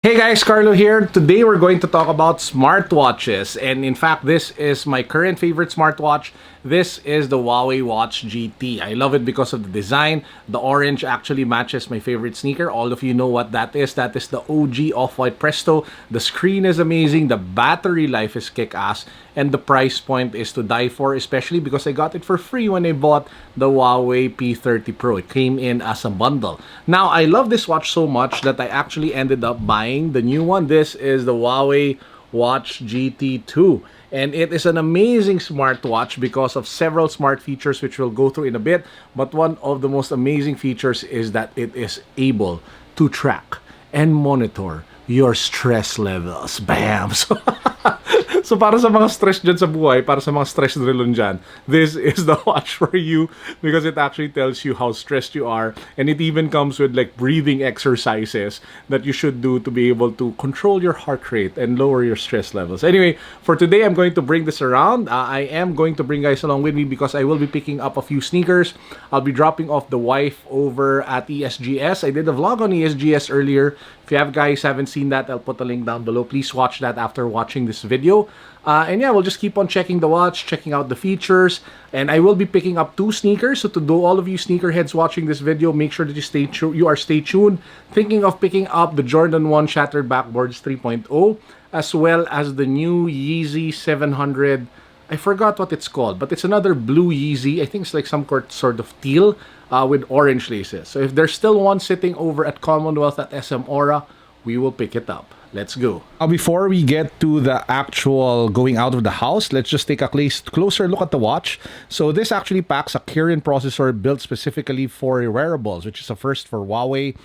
Hey guys, Carlo here. Today we're going to talk about smartwatches. And in fact, this is my current favorite smartwatch. This is the Huawei Watch GT. I love it because of the design. The orange actually matches my favorite sneaker. All of you know what that is. That is the OG Off-White Presto. The screen is amazing. The battery life is kick-ass. And the price point is to die for, especially because I got it for free when I bought the Huawei P30 Pro. It came in as a bundle. Now, I love this watch so much that I actually ended up buying the new one. This is the HUAWEI WATCH GT2. And it is an amazing smartwatch because of several smart features which we'll go through in a bit. But one of the most amazing features is that it is able to track and monitor your stress levels. Bam! So para sa mga stress dyan sa buhay, para sa mga stress drilon dyan, this is the watch for you because it actually tells you how stressed you are, and it even comes with like breathing exercises that you should do to be able to control your heart rate and lower your stress levels. Anyway, for today, I'm going to bring this around. I am going to bring guys along with me because I will be picking up a few sneakers. I'll be dropping off the wife over at ESGS. I did a vlog on ESGS earlier. If you guys haven't seen that, I'll put a link down below. Please watch that after watching this video. And yeah, we'll just keep on checking the watch, checking out the features, and I will be picking up two sneakers. So to do all of you sneakerheads watching this video, make sure that you stay tuned. Thinking of picking up the Jordan 1 Shattered Backboards 3.0, as well as the new YEEZY 700. I forgot what it's called, but it's another blue YEEZY. I think it's like some sort of teal with orange laces. So if there's still one sitting over at Commonwealth at SM Aura, we will pick it up. Let's go. Now, before we get to the actual going out of the house, let's just take a closer look at the watch. So this actually packs a Kirin processor built specifically for wearables, which is a first for Huawei,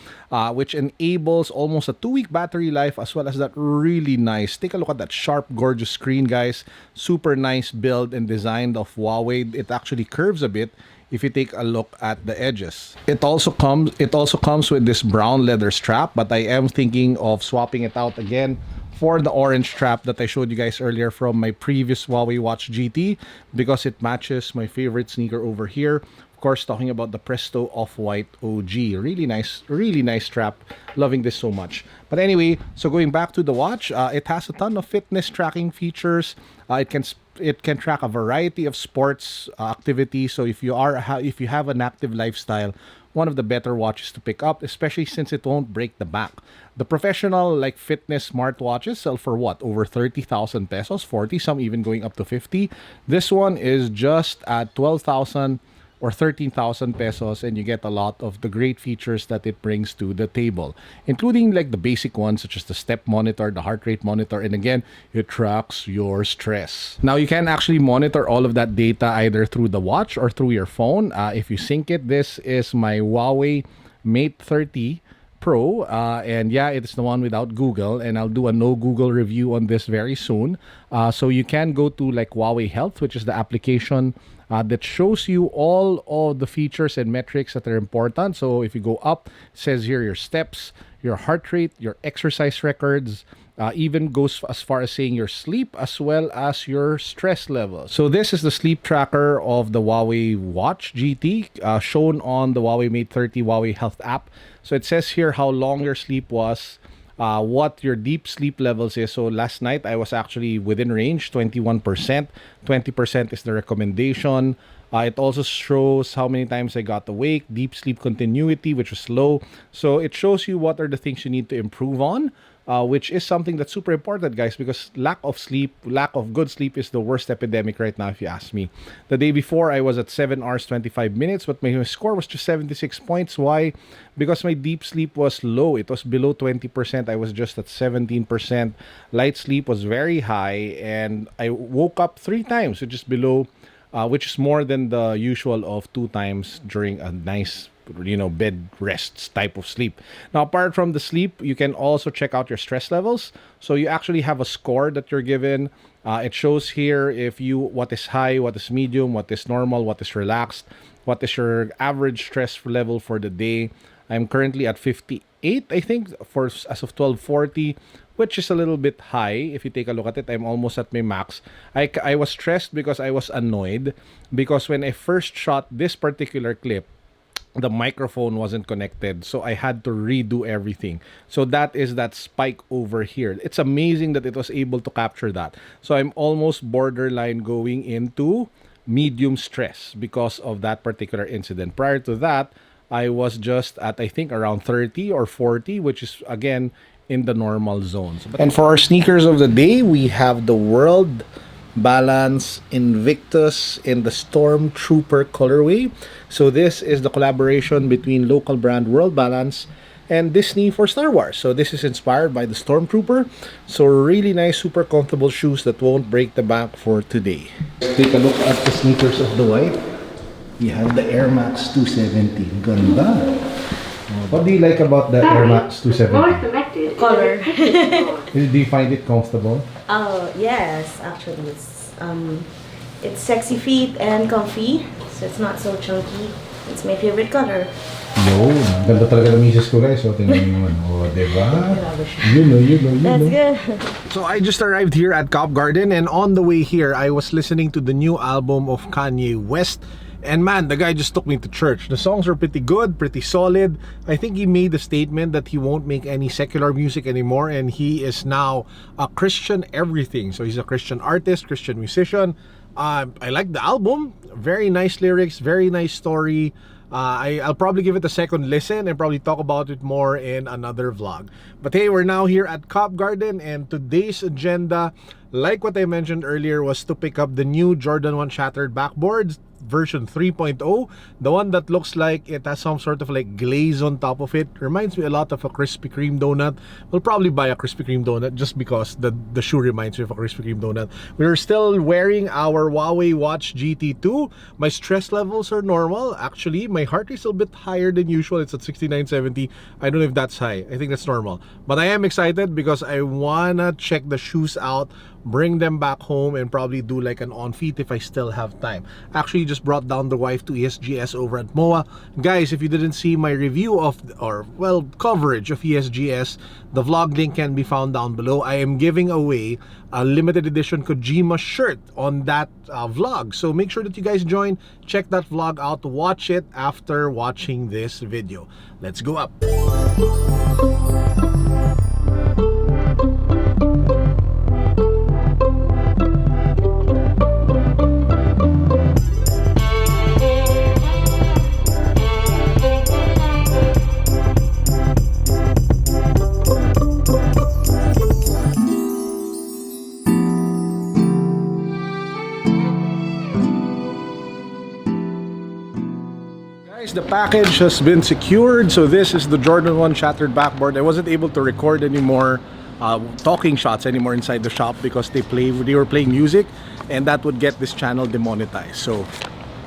which enables almost a 2-week battery life, as well as that really nice, take a look at that sharp, gorgeous screen, guys. Super nice build and design of Huawei. It actually curves a bit if you take a look at the edges. It also comes with this brown leather strap, but I am thinking of swapping it out again for the orange strap that I showed you guys earlier from my previous Huawei Watch GT, because it matches my favorite sneaker over here. Of course, talking about the Presto Off-White OG. Really nice strap. Loving this so much. But anyway, so going back to the watch, it has a ton of fitness tracking features. It can track a variety of sports activities. So if you have an active lifestyle, one of the better watches to pick up, especially since it won't break the back. The professional like fitness smartwatches sell for what? Over 30,000 pesos, 40, some even going up to 50. This one is just at 12,000 or 13,000 pesos, and you get a lot of the great features that it brings to the table, including like the basic ones such as the step monitor, the heart rate monitor, and again, it tracks your stress. Now, you can actually monitor all of that data either through the watch or through your phone. If you sync it, this is my Huawei Mate 30 Pro, and yeah, it's the one without Google, and I'll do a no Google review on this very soon. So you can go to like Huawei Health, which is the application that shows you all of the features and metrics that are important. So if you go up, it says here your steps, your heart rate, your exercise records, even goes as far as saying your sleep as well as your stress level. So this is the sleep tracker of the Huawei Watch GT, shown on the Huawei Mate 30 Huawei Health app. So it says here how long your sleep was, what your deep sleep levels is. So last night I was actually within range, 21%. 20% is the recommendation. It also shows how many times I got awake, deep sleep continuity, which was low. So it shows you what are the things you need to improve on, which is something that's super important, guys, because lack of good sleep is the worst epidemic right now, if you ask me. The day before, I was at 7 hours, 25 minutes, but my score was just 76 points. Why? Because my deep sleep was low. It was below 20%. I was just at 17%. Light sleep was very high, and I woke up 3 times, which is below, which is more than the usual of 2 times during a nice bed rests type of sleep. Now, apart from the sleep, you can also check out your stress levels. So you actually have a score that you're given. It shows here what is high, what is medium, what is normal, what is relaxed, what is your average stress level for the day. I'm currently at 58, I think, as of 12:40, which is a little bit high. If you take a look at it, I'm almost at my max. I was stressed because I was annoyed because when I first shot this particular clip, the microphone wasn't connected, so I had to redo everything. So that is that spike over here. It's amazing that it was able to capture that. So I'm almost borderline going into medium stress because of that particular incident. Prior to that, I was just at, I think, around 30 or 40, which is again in the normal zones. And for our sneakers of the day, we have the World Balance Invictus in the Stormtrooper colorway. So this is the collaboration between local brand World Balance and Disney for Star Wars. So this is inspired by the Stormtrooper. So really nice, super comfortable shoes that won't break the bank for today. Take a look at the sneakers of the white. We have the Air Max 270. Ganda. What do you like about the Air Max 270? Color. Do you find it comfortable? Oh yes, actually it's sexy fit and comfy, so it's not so chunky. It's my favorite color. No, ganda talaga ng misis ko guys. So tingnan niyo naman. Oh, diba? You know. That's good. So I just arrived here at Cop Garden, and on the way here I was listening to the new album of Kanye West. And man, the guy just took me to church. The songs are pretty good, pretty solid. I think he made the statement that he won't make any secular music anymore, and he is now a Christian everything. So he's a Christian artist, Christian musician. I like the album. Very nice lyrics, very nice story. I'll probably give it a second listen and probably talk about it more in another vlog. But hey, we're now here at Cop Garden, and today's agenda, like what I mentioned earlier, was to pick up the new Jordan 1 Shattered Backboard version 3.0, the one that looks like it has some sort of like glaze on top of it. Reminds me a lot of a Krispy Kreme donut. We'll probably buy a Krispy Kreme donut just because the shoe reminds me of a Krispy Kreme donut. We're still wearing our HUAWEI Watch GT2. My stress levels are normal. Actually, my heart rate is a bit higher than usual. It's at 6970. I don't know if that's high. I think that's normal. But I am excited because I wanna check the shoes out, bring them back home, and probably do like an on-feet if I still have time. Actually, just brought down the wife to ESGS over at MOA. Guys, if you didn't see my review of, or well, coverage of ESGS, the vlog link can be found down below. I am giving away a limited edition Kojima shirt on that vlog. So make sure that you guys join, check that vlog out, watch it after watching this video. Let's go up. The package has been secured. So this is the Jordan 1 Shattered Backboard. I wasn't able to record anymore talking shots anymore inside the shop because they were playing music, and that would get this channel demonetized. So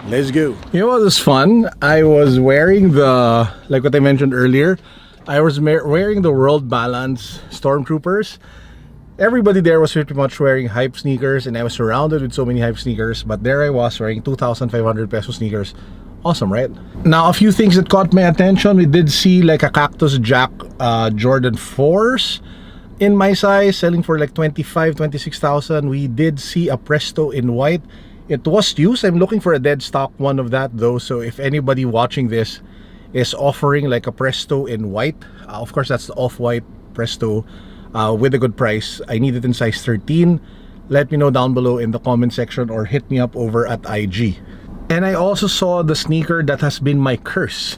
let's go. You know what was fun? I was wearing the, like what I mentioned earlier, I was wearing the World Balance Stormtroopers. Everybody there was pretty much wearing hype sneakers, and I was surrounded with so many hype sneakers, but there I was wearing 2,500 peso sneakers. Awesome, right? Now, a few things that caught my attention. We did see like a Cactus Jack Jordan 4s in my size, selling for like 26,000. We did see a Presto in white. It was used. I'm looking for a dead stock one of that though. So if anybody watching this is offering like a Presto in white, of course that's the off-white Presto with a good price. I need it in size 13. Let me know down below in the comment section or hit me up over at IG. And I also saw the sneaker that has been my curse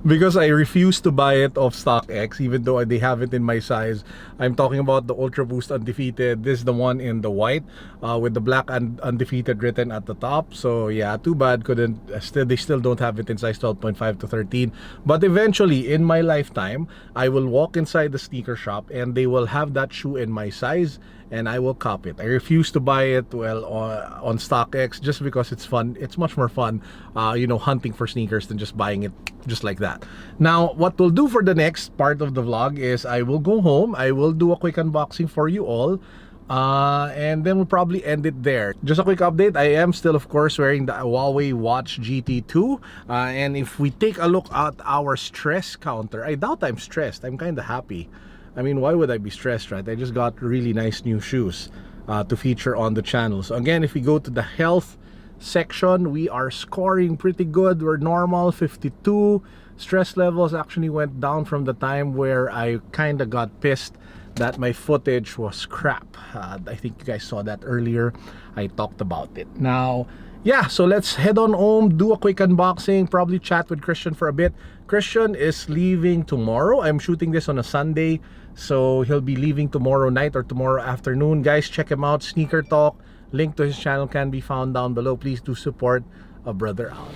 because I refuse to buy it off StockX even though they have it in my size. I'm talking about the Ultra Boost Undefeated. This is the one in the white with the black Undefeated written at the top. So yeah, too bad they still don't have it in size 12.5 to 13. But eventually in my lifetime, I will walk inside the sneaker shop and they will have that shoe in my size, and I will cop it. I refuse to buy it, well, on StockX just because it's fun. It's much more fun, you know, hunting for sneakers than just buying it just like that. Now, what we'll do for the next part of the vlog is I will go home, I will do a quick unboxing for you all, and then we'll probably end it there. Just a quick update, I am still, of course, wearing the HUAWEI Watch GT2, and if we take a look at our stress counter, I doubt I'm stressed. I'm kind of happy. I mean, why would I be stressed, right? I just got really nice new shoes to feature on the channel. So again, if we go to the health section, we are scoring pretty good. We're normal, 52. Stress levels actually went down from the time where I kind of got pissed that my footage was crap. I think you guys saw that earlier. I talked about it. Now, yeah, so let's head on home, do a quick unboxing, probably chat with Christian for a bit. Christian is leaving tomorrow. I'm shooting this on a Sunday, so he'll be leaving tomorrow night or tomorrow afternoon. Guys, check him out, SneakerTalk. Link to his channel can be found down below. Please do support a brother out.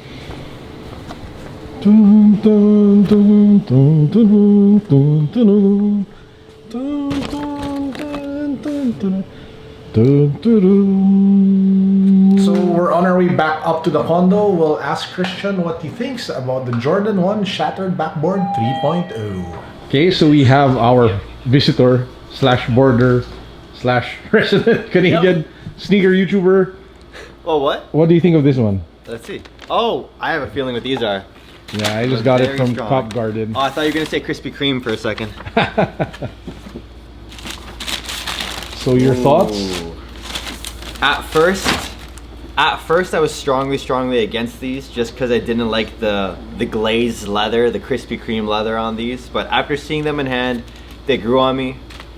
Dun, dun, dun, dun, dun, dun, dun, dun, dun, dun, dun, dun. So we're on our way back up to the condo. We'll ask Christian what he thinks about the Jordan 1 Shattered Backboard 3.0. Okay, so we have our visitor slash border slash resident Canadian sneaker YouTuber. Oh, what? What do you think of this one? Let's see. Oh, I have a feeling what these are. Yeah, I just got it from Cop Garden. Oh, I thought you were gonna say Krispy Kreme for a second. So your thoughts? At first I was strongly against these just because I didn't like the glazed leather, the Krispy Kreme leather on these. But after seeing them in hand, they grew on me.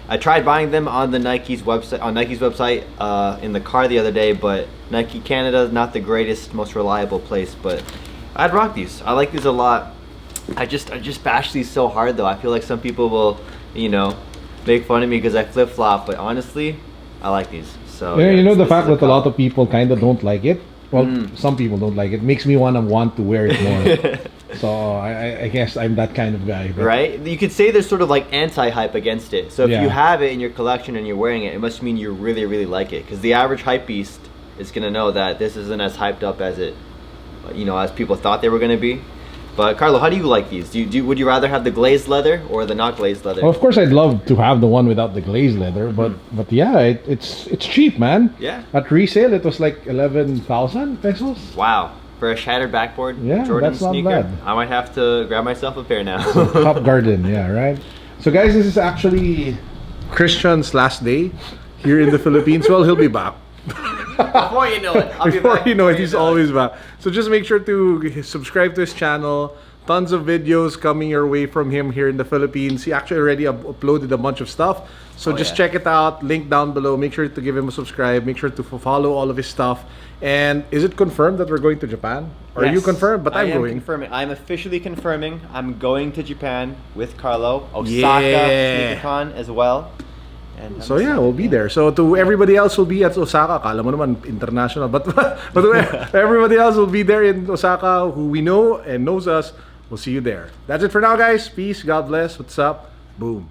I tried buying them on the Nike's website in the car the other day, but Nike Canada is not the greatest, most reliable place. But I'd rock these. I like these a lot. I just bash these so hard though. I feel like some people will, you know, make fun of me because I flip flop. But honestly, I like these. So yeah, you know, the fact that a lot of people kind of don't like it. Well, some people don't like it. Makes me want to wear it more. So I guess I'm that kind of guy. But. Right? You could say there's sort of like anti-hype against it. So if Yeah. you have it in your collection and you're wearing it, it must mean you really like it. Because the average hype beast is gonna know that this isn't as hyped up as it, you know, as people thought they were gonna be. But Carlo, how do you like these? Would you rather have the glazed leather or the not glazed leather? Well, of course, I'd love to have the one without the glazed leather, but yeah, it's cheap, man. Yeah. At resale, it was like 11,000 pesos. Wow. For a Shattered Backboard Yeah, Jordan that's not sneaker, bad. I might have to grab myself a pair now. Cop Garden, yeah, right. So guys, this is actually Christian's last day here in the Philippines. Well, he'll be back. Before you know it, I'll be Before back. you know it, he's always back. So just make sure to subscribe to his channel. Tons of videos coming your way from him here in the Philippines. He actually already uploaded a bunch of stuff. So just check it out. Link down below. Make sure to give him a subscribe. Make sure to follow all of his stuff. And is it confirmed that we're going to Japan? Or are you confirmed? But I'm going. Confirming. I'm officially confirming. I'm going to Japan with Carlo. Osaka, SneakerCon as well. And So yeah, we'll be there. So to everybody else will be at Osaka. Kala mo naman international. But to everybody else will be there in Osaka who we know and knows us. We'll see you there. That's it for now, guys. Peace. God bless. What's up? Boom.